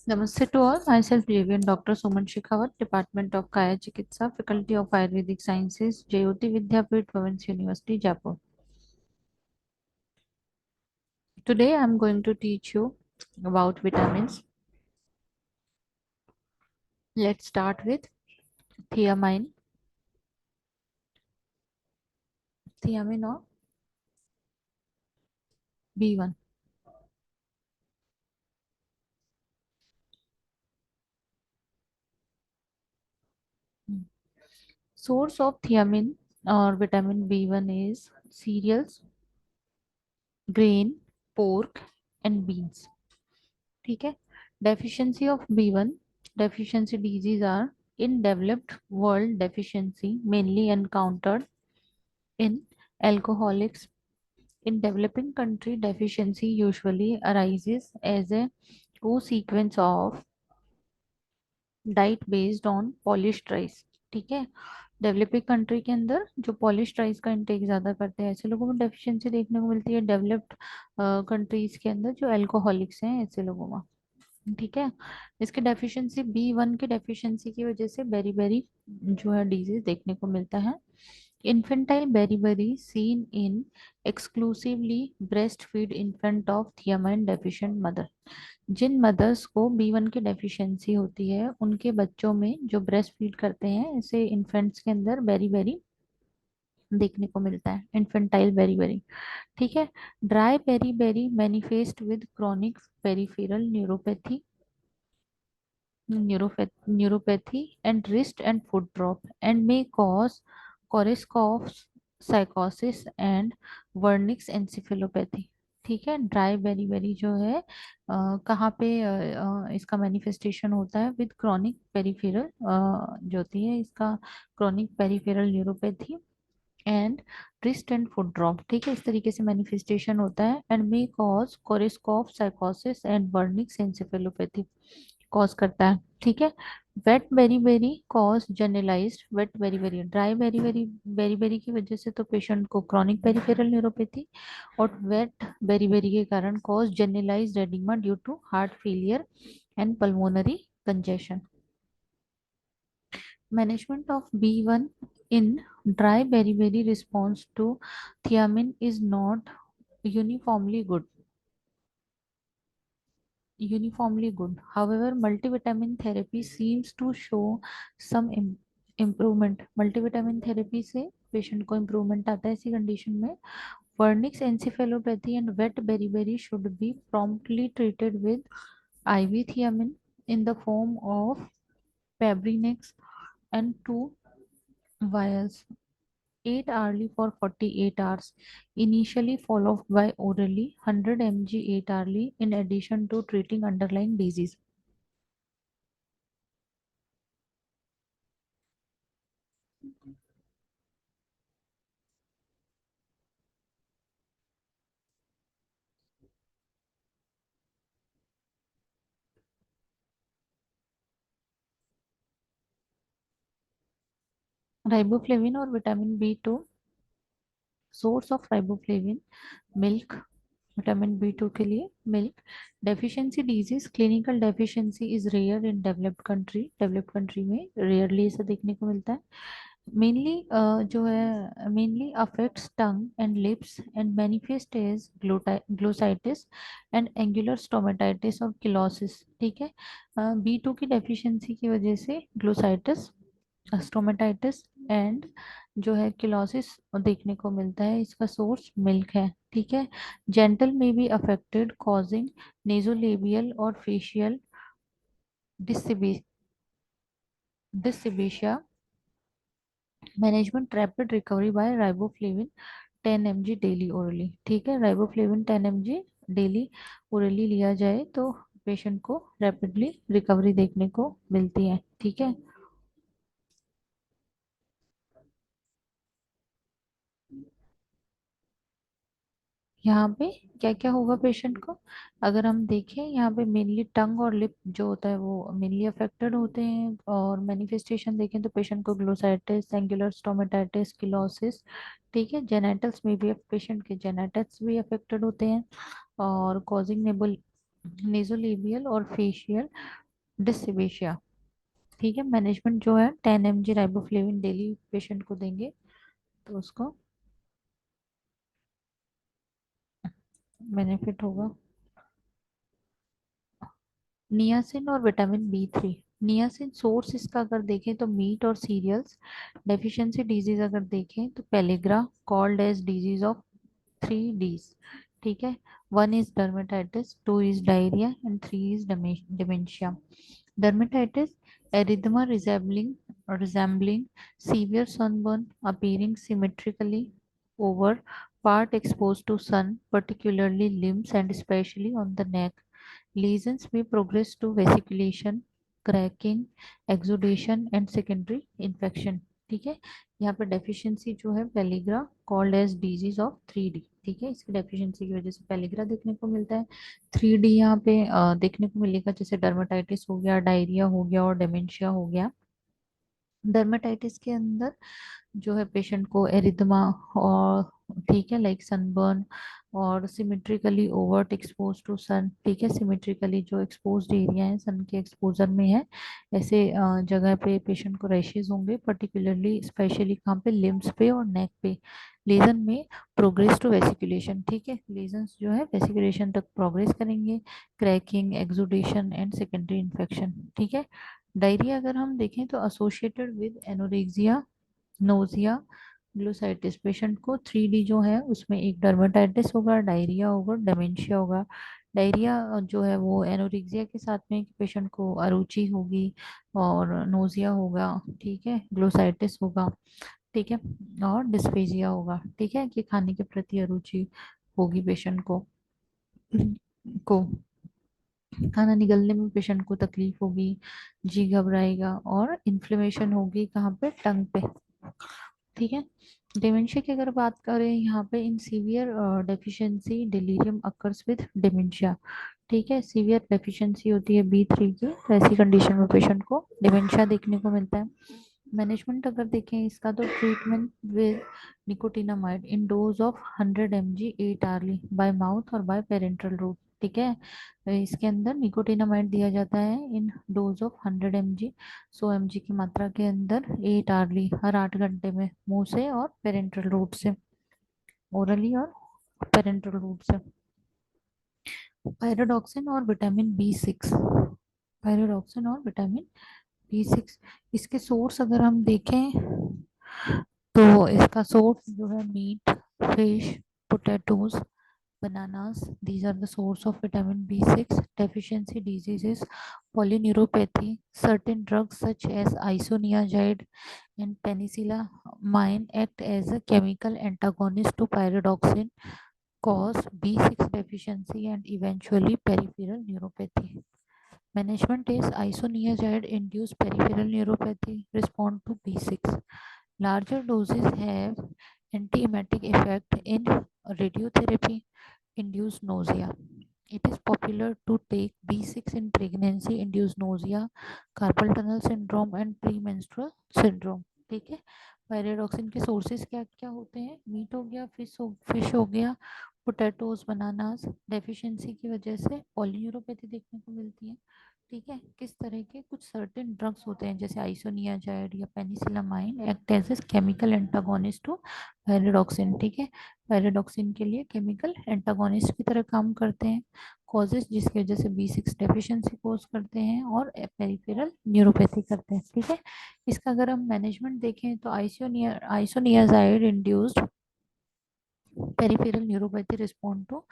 Namaste to all. Myself, Reverend Dr. Suman Shekhawat, Department of Kaya Chikitsa, Faculty of Ayurvedic Sciences, JOT Vidyapeeth, Province University, Jaipur. Today, I am going to teach you about vitamins. Let's start with thiamine. Thiamine or B1. Source of thiamine or vitamin B1 is cereals, grain, pork, and beans. ठीक है. Deficiency of B1. Deficiency disease are in developed world deficiency mainly encountered in alcoholics. In developing country, deficiency usually arises as a co-sequence of diet based on polished rice. ठीक है. Developing country के अंदर जो polish rice का intake ज्यादा करते हैं ऐसे लोगों में डेफिशिएंसी देखने को मिलती है. डेवलप्ड कंट्रीज के अंदर जो अल्कोहलिक्स हैं ऐसे लोगों में. ठीक है. इसके डेफिशिएंसी B1 की डेफिशिएंसी की वजह से बेरी बेरी जो है डिजीज देखने को मिलता है. Infantile beriberi seen in exclusively breast fed infant of thiamine deficient mother. जिन मदर्स को B1 की डेफिशिएंसी होती है उनके बच्चों में जो ब्रेस्ट फीड करते हैं ऐसे इन्फेंट्स के अंदर बेरी बेरी देखने को मिलता है. Infantile beriberi. ठीक है. Dry beriberi manifest with chronic peripheral neuropathy and wrist and foot drop and may cause coruscant psychosis and Wernicke's encephalopathy. ठीक है. ड्राई बेरी बेरी जो है कहाँ पे इसका मैनिफेस्टेशन होता है विद क्रॉनिक पेरिफेरल जो होती है इसका chronic peripheral neuropathy and wrist and foot drop. ठीक है. इस तरीके से मैनिफेस्टेशन होता है एंड मे कॉज कोरिस्कॉफ साइकोसिस एंड वर्निक एंसेफेलोपैथी कॉज करता है. ठीक है. Wet beriberi cause generalised wet beriberi dry beriberi की वजह से तो पेशेंट को क्रॉनिक पेरिफेरल न्यूरोपैथी और वेट बेरी बेरी के कारण cause generalised oedema due to heart failure and pulmonary congestion. Management of B1 in dry beriberi response to thiamine is not uniformly good. Uniformly good. However, multivitamin therapy seems to show some improvement. Multivitamin therapy से patient को improvement आता है ऐसी condition में. Wernicke's encephalopathy and wet beriberi should be promptly treated with IV thiamine in the form of Fabrinex and 2 vials 8 hourly for 48 hours, initially followed by orally 100 mg 8 hourly in addition to treating underlying disease. Riboflavin और vitamin B2. Source of riboflavin milk. Vitamin B2 के लिए milk. Deficiency disease clinical deficiency is rare in developed country. Developed country में rarely ऐसा देखने को मिलता है. Mainly जो है mainly affects tongue and lips and manifest as glossitis and angular stomatitis और किलोसिस. ठीक है. B2 की डेफिशिएंसी की वजह से ग्लोसाइटिस स्टोमेटाइटिस एंड जो है किलोसिस देखने को मिलता है. इसका सोर्स मिल्क है. ठीक है. Genital may be affected causing nasolabial और facial dyssebacia. Management rapid recovery by riboflavin 10 mg daily orally. ठीक है. राइबोफ्लेविन 10 mg डेली ओरली लिया जाए तो पेशेंट को रैपिडली रिकवरी देखने को मिलती है. ठीक है. यहाँ पे क्या क्या होगा पेशेंट को, अगर हम देखें यहाँ पे मेनली टंग और लिप जो होता है वो मेनली अफेक्टेड होते हैं, और मैनिफेस्टेशन देखें तो पेशेंट को ग्लोसाइटिस, एंगुलर स्टोमेटाइटिस, किलोसिस, ठीक है। जेनेटल्स में भी पेशेंट के जेनेटिक्स भी अफेक्टेड होते हैं, और कॉजिंग नेबल नेजोलेबियल और फेशियल डिस्सेबेशिया, ठीक है। मैनेजमेंट जो है 10 mg राइबोफ्लेविन डेली पेशेंट को देंगे तो उसको बेनिफिट होगा। नियासिन और विटामिन B3। नियासिन सोर्स इसका अगर देखें तो मीट और सीरियल्स। डेफिशिएंसी डिजीज अगर देखें तो pellagra, called as disease of 3 Ds, ठीक है। 1 is dermatitis, 2 is diarrhoea and 3 is dementia. Dermatitis, erythema resembling severe sunburn, appearing symmetrically over part exposed to sun, particularly limbs and especially on the neck. Lesions may progress to vesiculation, cracking, exudation and secondary infection, ठीक है। यहाँ पे deficiency जो है pellagra, called as disease of 3D, ठीक है। इसकी deficiency की वजह से पेलिग्रा देखने को मिलता है। 3D यहाँ पे देखने को मिलेगा, जैसे डर्माटाइटिस हो गया, डायरिया हो गया और डेमेंशिया हो गया। डर्माटाइटिस के अंदर जो है पेशेंट को एरिथमा और, ठीक है, लाइक सनबर्न और सिमेट्रिकली ओवर्ट एक्सपोज टू सन, ठीक है। सिमेट्रिकली जो एक्सपोज्ड एरिया है सन के एक्सपोजर में है, ऐसे जगह पे पेशेंट को रैशेज होंगे, पर्टिकुलरली स्पेशली कहाँ पे, लिम्स पे और नेक पे। लेजन में प्रोग्रेस टू वेसिकुलेशन, ठीक है। लेजन्स जो है वेसिकुलेशन तक प्रोग्रेस करेंगे, cracking, exudation and secondary infection, ठीक है। डायरिया अगर हम देखें तो associated with anorexia, nausea, glossitis. Patient को 3D जो है उसमें एक डर्माटाइटिस होगा, डायरिया होगा, डेमेंशिया होगा। डायरिया जो है वो एनोरेक्सिया के साथ में पेशेंट को अरुचि होगी और नोजिया होगा, ठीक है, ग्लूसाइटिस होगा, ठीक है, और डिस्फेजिया होगा, ठीक है, कि खाने के प्रति अरुचि होगी पेशेंट को खाना निगलने में पेशेंट को तकलीफ होगी, जी घबराएगा और इन्फ्लेमेशन होगी कहाँ पे, टंग पे, ठीक है। डिमेंशिया की अगर बात करें यहाँ पे, in severe deficiency delirium occurs with dementia, ठीक है। सीवियर डेफिशिएंसी होती है B3 की, तो ऐसी कंडीशन में पेशेंट को डिमेंशिया देखने को मिलता है। मैनेजमेंट अगर देखें इसका तो treatment with nicotinamide in dose of 100 mg 8 hourly by mouth और बाय पेरेंटल रूट, ठीक है। तो इसके अंदर निकोटिनामाइड दिया जाता है इन डोज ऑफ 100 mg, 100 mg की मात्रा के अंदर 8 hourly, हर 8 घंटे में, मुंह से और पेरेंटल रूट से, ओरली और पेरेंटल रूट से। पायरोडॉक्सिन और विटामिन B6। पायरोडॉक्सिन और विटामिन B6, इसके सोर्स अगर हम देखें तो इसका सोर्स जो है meat, fish, potatoes, bananas, these are the source of vitamin B6. Deficiency diseases, polyneuropathy, certain drugs such as isoniazid and penicillamine act as a chemical antagonist to pyridoxine, cause B6 deficiency and eventually peripheral neuropathy. Management is isoniazid induce peripheral neuropathy, respond to B6. Larger doses have antiemetic effect in radiotherapy, induce nausea. It is popular to take B6 in pregnancy, induce nausea, carpal tunnel syndrome and premenstrual syndrome, ठीक है। Pyridoxine के sources क्या क्या होते हैं, meet हो गया, fish हो गया, पोटैटोज, बनानास। डेफिशिएंसी की वजह से पॉलीन्यूरोपैथी देखने को मिलती है, ठीक है। किस तरह के, कुछ सर्टेन ड्रग्स होते हैं जैसे आइसोनियाजाइड या penicillamine act as a chemical antagonist to pyridoxine, ठीक है। पायरोडॉक्सिन के लिए केमिकल एंटागोनिस्ट की तरह काम करते हैं, कॉजेज जिसकी वजह से B6 डेफिशिएंसी कोज करते हैं और पेरिफेरल न्यूरोपैथी करते हैं, ठीक है। इसका अगर हम मैनेजमेंट देखें तो isoniazid induced peripheral neuropathy respond to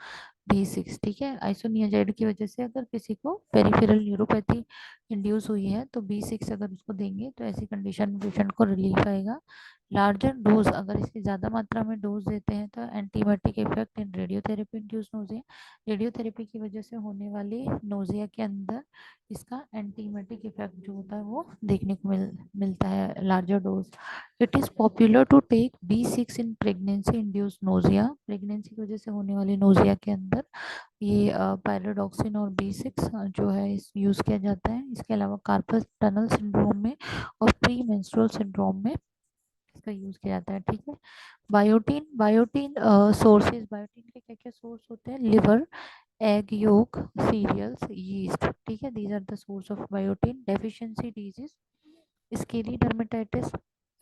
B6, ठीक है। आइसोनियाजाइड की वजह से अगर किसी को पेरिफेरल न्यूरोपैथी इंड्यूस हुई है तो B6 अगर उसको देंगे तो ऐसी कंडीशन में पेशेंट को रिलीफ आएगा। लार्जर डोज, अगर इसकी ज़्यादा मात्रा में डोज देते हैं तो antibiotic effect in radiotherapy induce nausea, radiotherapy की वजह से होने वाली नोजिया के अंदर इसका एंटीबायोटिक इफेक्ट जो होता है वो देखने को मिलता है larger dose. It is popular to take B6 in pregnancy induce nausea, pregnancy की वजह से होने वाली नोजिया के अंदर ये पायरोडॉक्सिन और B6 जो है इस यूज़ किया जाता है। इसके अलावा कार्पस टनल सिंड्रोम में और प्री मेंस्ट्रुअल सिंड्रोम में इसका यूज़ किया जाता है, ठीक है। बायोटीन, बायोटीन सोर्सेज, बायोटीन के क्या क्या सोर्स होते हैं? Liver, egg yolk, cereals, yeast, ठीक है। These are the source of biotin. Deficiency disease, scaly dermatitis,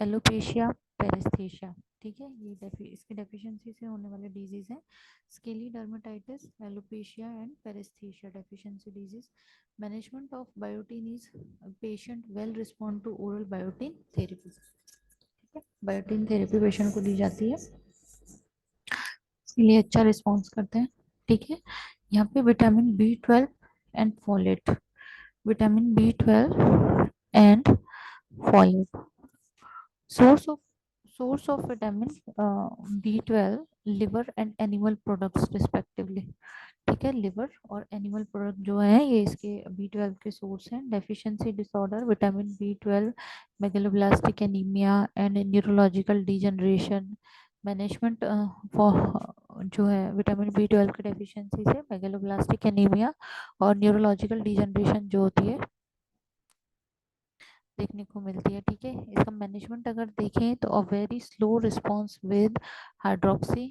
alopecia, paraesthesia, ठीक है। ये इसके डेफिशिएंसी से होने वाले डिजीज हैं। Scaly dermatitis, alopecia and paraesthesia deficiency disease. Management of biotin is patient well respond to oral biotin therapy, ठीक है। बायोटीन थेरेपी पेशेंट को दी जाती है, इसके लिए अच्छा रिस्पॉन्स करते हैं, ठीक है। यहाँ पे vitamin B12 and folate, vitamin B12 and folate, source of, source of vitamin B12, liver and animal products respectively, ठीक है। लिवर और एनिमल प्रोडक्ट जो है ये इसके B12 के सोर्स हैं। Deficiency disorder, vitamin B12, megaloblastic anaemia and neurological degeneration. Management for जो है विटामिन B12 की डेफिशिएंसी से मेगलोब्लास्टिक एनीमिया और न्यूरोलॉजिकल डिजनरेशन जो होती है देखने को मिलती है, ठीक है। इसका मैनेजमेंट अगर देखें तो a very slow response with hydroxy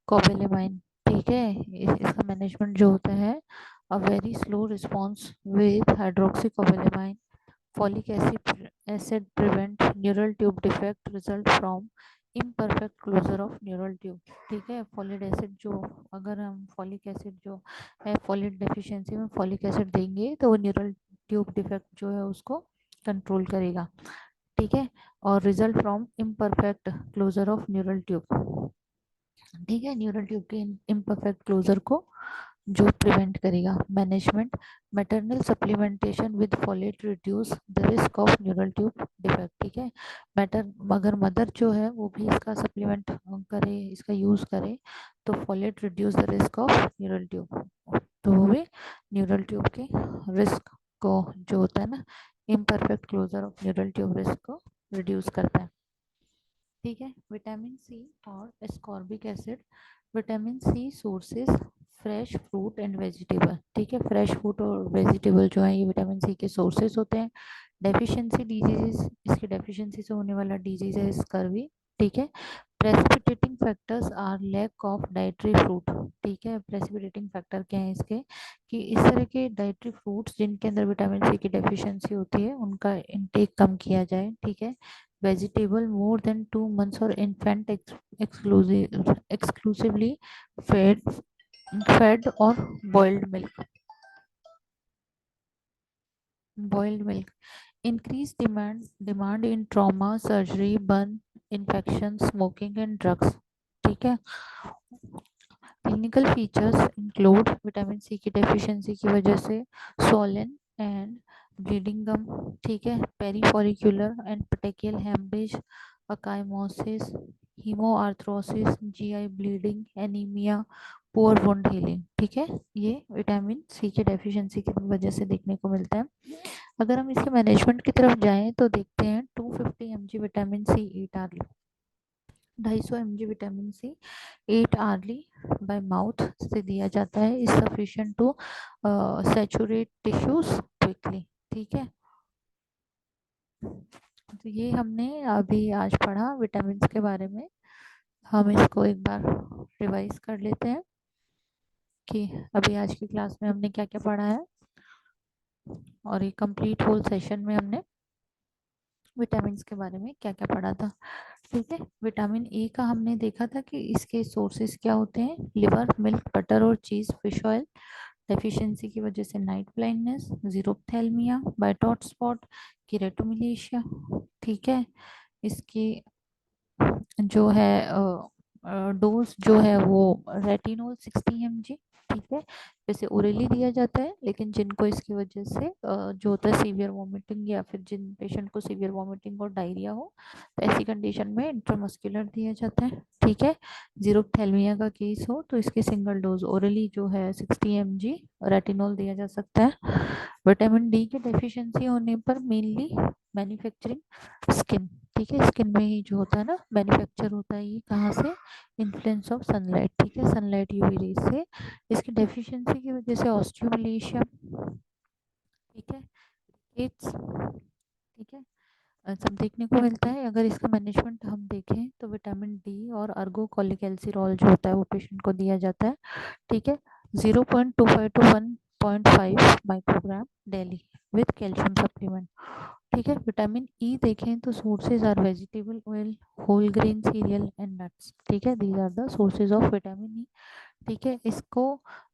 कोबेलेमाइन, ठीक है। इसका मैनेजमेंट जो होता है a very slow response with hydroxocobalamin. Folic acid prevent neural tube defect result from imperfect closure of neural tube, ठीक है। फॉलिक एसिड जो, अगर हम फॉलिक एसिड जो है फॉलिक डेफिशिएंसी में फॉलिक एसिड देंगे तो वो न्यूरल ट्यूब डिफेक्ट जो है उसको कंट्रोल करेगा, ठीक है। और result from imperfect closure of neural tube, ठीक है। न्यूरल ट्यूब के इम्परफेक्ट क्लोजर को जो प्रिवेंट करेगा। Management, maternal supplementation with folate reduce the risk of neural tube defect, ठीक है। मैटर, अगर मदर जो है वो भी इसका सप्लीमेंट करे, इसका यूज़ करे तो folate reduce the risk of neural tube, तो वो भी न्यूरल ट्यूब के रिस्क को जो होता है ना imperfect closure of neural tube risk को रिड्यूस करता है, ठीक है। विटामिन सी और ascorbic acid, vitamin C sources fresh fruit and vegetable, ठीक है। फ्रेश फ्रूट और वेजिटेबल जो है ये विटामिन सी के सोर्सेज होते हैं। डेफिशिएंसी डिजीज, इसकी डेफिशिएंसी से होने वाला डिजीज है स्कर्वी, ठीक है। Precipitating factors are lack of dietary fruit, ठीक है। प्रेसिपिटेटिंग फैक्टर क्या है इसके कि इस तरह के डाइटरी फ्रूट्स जिनके अंदर विटामिन सी की डेफिशिएंसी होती है उनका इंटेक कम किया जाए, ठीक है। वेजिटेबल मोर देन 2 months और इन्फेंट exclusively fed fed और boiled milk, boiled milk increase demand in trauma surgery burn infection smoking and drugs, ठीक है। Clinical features include vitamin C की डेफिशिएंसी की वजह से swollen एंड ब्लीडिंग गम, ठीक है। Perifollicular and petechial haemorrhage, ecchymosis, haemarthrosis, GI bleeding, anaemia, poor wound healing, ठीक है। ये विटामिन सी की डेफिशिएंसी की वजह से देखने को मिलता है। अगर हम इसके मैनेजमेंट की तरफ जाएं तो देखते हैं 250 mg vitamin C eight hourly, 250 mg vitamin C 8 hourly by mouth से दिया जाता है, is sufficient to saturate tissues quickly, ठीक है। तो ये हमने अभी आज पढ़ा विटामिन के बारे में। हम इसको एक बार रिवाइज कर लेते हैं कि अभी आज की क्लास में हमने क्या क्या पढ़ा है, और ये कंप्लीट होल सेशन में हमने विटामिन के बारे में क्या क्या पढ़ा था, ठीक है। विटामिन ए का हमने देखा था कि इसके सोर्सेज क्या होते हैं, लिवर, मिल्क, बटर और चीज, फिश ऑयल। डेफिशिएंसी की वजह से नाइट ब्लाइंडनेस, जीरोप्थेल्मिया, बाइटॉट स्पॉट, कीरेटोमिलेशिया, ठीक है। इसकी जो है डोज जो है वो रेटिनोल 60 mg, ठीक है, वैसे ओरली दिया जाता है, लेकिन जिनको इसकी वजह से जो होता है सीवियर वॉमिटिंग, या फिर जिन पेशेंट को सीवियर वॉमिटिंग और डायरिया हो, तो ऐसी कंडीशन में इंट्रामस्कुलर दिया जाता है, ठीक है। जीरोप्थेल्मिया का केस हो तो इसके सिंगल डोज ओरली जो है 60 mg रेटिनोल दिया जा सकता है। विटामिन डी की डेफिशिएंसी होने पर मेनली मैन्युफैक्चरिंग स्किन, ठीक है, स्किन में ही जो होता है ना मैन्युफैक्चर होता है, ये कहाँ से, इन्फ्लुएंस ऑफ सनलाइट, ठीक है, सनलाइट यूवी रेज से। इसकी डेफिशिएंसी की वजह से ऑस्टियोमलेशिया, ठीक है, एड्स, ठीक है, सब देखने को मिलता है। अगर इसका मैनेजमेंट हम देखें तो विटामिन डी और अर्गो कोलिकैल्सिरॉल जो होता है वो पेशेंट को दिया जाता है, ठीक है, 0.25 to 1.5 microgram daily with calcium supplement, ठीक है। विटामिन ई देखें तो sources are vegetable oil, whole grain cereal and nuts, ठीक है, these are the sources of vitamin E, ठीक है। इसको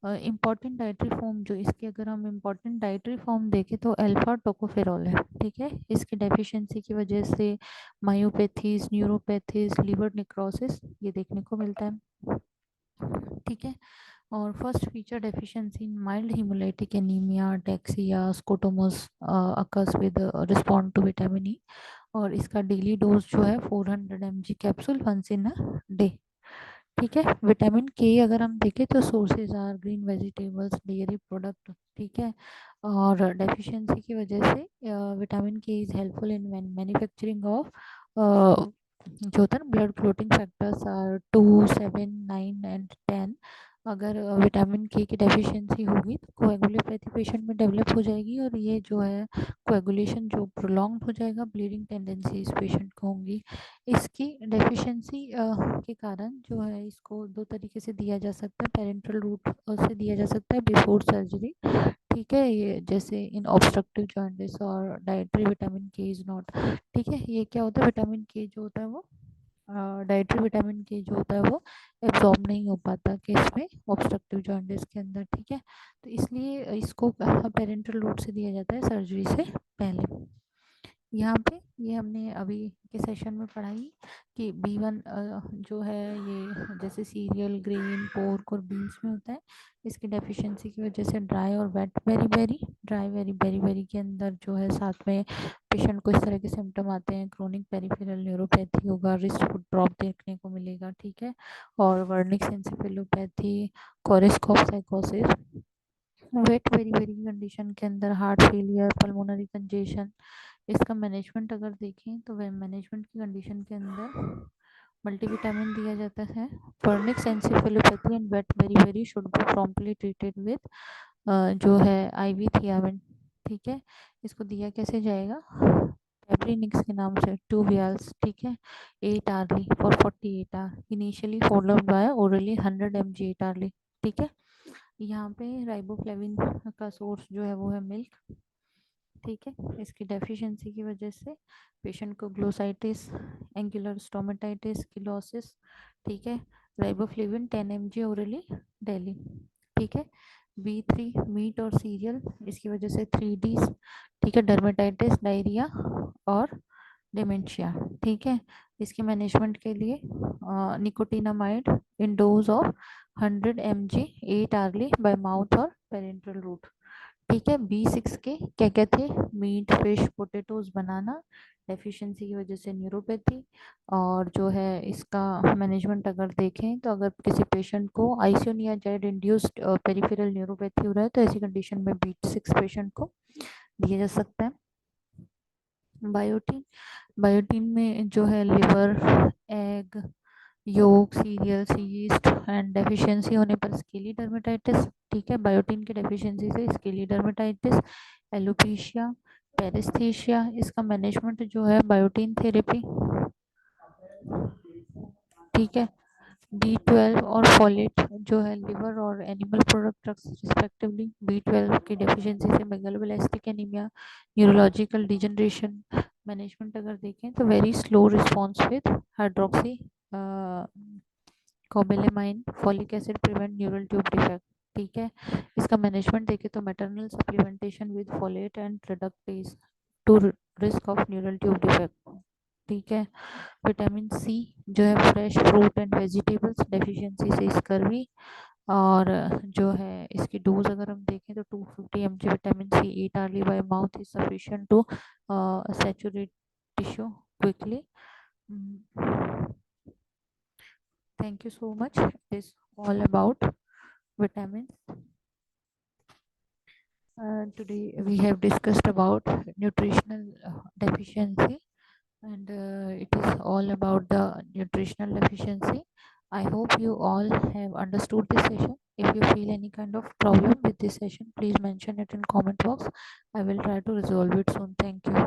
इम्पॉर्टेंट डाइटरी फॉर्म, जो इसके अगर हम इम्पॉर्टेंट डाइटरी फॉर्म देखें तो अल्फा टोकोफेरॉल है, ठीक है, इसकी डेफिशिएंसी की वजह से मायोपैथीज, न्यूरोपैथीज, लिवर निक्रोसिस ये देखने को मिलता है, ठीक है। और first feature deficiency in mild hemolytic anaemia, डेक्सिया, scotomas occurs with respond to vitamin E, और इसका डेली डोज जो है 400 mg capsule once in a day, ठीक है। विटामिन के अगर हम देखें तो sources are green vegetables, dairy product, ठीक है, और डेफिशिएंसी की वजह से vitamin K is helpful in manufacturing of जो होता है ना blood clotting factors are 2, 7, 9 and 10। अगर विटामिन के की डेफिशिएंसी होगी तो कोएगुलोपैथी पेशेंट में डेवलप हो जाएगी, और ये जो है कोएगुलेशन जो प्रोलॉन्ग हो जाएगा, ब्लीडिंग टेंडेंसी इस पेशेंट को होंगी। इसकी डेफिशिएंसी के कारण जो है इसको दो तरीके से दिया जा सकता है, पेरेंटल रूट से दिया जा सकता है बिफोर सर्जरी, ठीक है, ये जैसे इन ऑब्स्ट्रक्टिव जॉन्डिस और dietary vitamin K is not, ठीक है, ये क्या होता है, विटामिन के जो होता है वो डाइटरी विटामिन के जो होता है वो एब्जॉर्ब नहीं हो पाता केस में ऑब्स्ट्रक्टिव जॉन्डिस के अंदर, ठीक है, तो इसलिए इसको पेरेंटल रूट से दिया जाता है सर्जरी से पहले। यहाँ पे ये हमने अभी के सेशन में पढ़ाई कि B1 जो है ये जैसे सीरियल, ग्रेन, पोर्क और बीन्स में होता है, इसकी डेफिशिएंसी की वजह से ड्राई और wet beriberi, dry very beriberi के अंदर जो है साथ में पेशेंट को इस तरह के सिम्टम आते हैं, क्रोनिक पेरिफेरल न्यूरोपैथी होगा, रिस्ट फुट ड्रॉप देखने को मिलेगा, ठीक है, और Wernicke सेंसिपिलोपैथी, कोरिस्कोप साइकोसिस, weight very very condition के अंदर हार्ट फेलियर, पल्मोनरी कंजेशन। इसका मैनेजमेंट अगर देखें तो वह मैनेजमेंट की कंडीशन के अंदर मल्टीविटामिन दिया जाता है। chronic encephalopathy and wet beriberi should be promptly treated with जो है IV थियामिन, ठीक है, इसको दिया कैसे जाएगा, पेप्रिनिक्स के नाम से 2 vials, ठीक है, 8 hourly for 48 hour, initially followed by orally 100 mg 8 hourly, ठीक है। यहाँ पे राइबोफ्लेविन का सोर्स जो है वो है मिल्क, ठीक है, इसकी डेफिशिएंसी की वजह से पेशेंट को ग्लोसाइटिस, एंगुलर स्टोमेटाइटिस, किलोसिस, ठीक है, राइबोफ्लेविन 10 mg ओरली डेली, ठीक है। B3 मीट और सीरियल, इसकी वजह से 3D, ठीक है, डर्मेटाइटिस, डायरिया और डिमेंशिया, ठीक है। इसके मैनेजमेंट के लिए nicotinamide in dose of 100 mg 8 hourly by mouth और पेरेंटल रूट, ठीक है। B6 के क्या क्या थे, मीट, फिश, पोटेटोज, बनाना, डेफिशिएंसी की वजह से न्यूरोपैथी, और जो है इसका मैनेजमेंट अगर देखें तो अगर किसी पेशेंट को आइसोनियाजाइड इंड्यूस्ड पेरिफेरल न्यूरोपैथी हो रहा है तो ऐसी कंडीशन में B6 पेशेंट को दिया जा सकता है। बायोटीन, बायोटीन में जो है लिवर, एग, योग, सीरियल्स, यीस्ट एंड डेफिशिएंसी होने पर स्केली डर्मेटाइटिस, ठीक है, बायोटीन की डेफिशिएंसी से स्केली डर्मेटाइटिस, एलोपेशिया, पेरिस्थेशिया। इसका मैनेजमेंट जो है बायोटीन थेरेपी, ठीक है, B12 और फोलेट जो है लिवर और animal product drugs respectively, B12 की डेफिशिएंसी से megaloblastic anaemia, neurological degeneration. Management अगर देखें तो very slow response with hydroxocobalamin, folic acid prevent neural tube defect, ठीक है। इसका मैनेजमेंट देखें तो maternal supplementation with folate and reductase to risk of neural tube defect, ठीक है। विटामिन सी जो है fresh fruit and vegetables, deficiency से स्कर्वी। और जो है इसकी डोज अगर हम देखें तो 250 mg vitamin C 8 hourly by mouth is sufficient to saturate tissue quickly. Thank you so much. It is all about vitamins. Today we have discussed about nutritional deficiency, and it is all about the nutritional deficiency. I hope you all have understood this session. If you feel any kind of problem with this session, please mention it in comment box. I will try to resolve it soon. Thank you.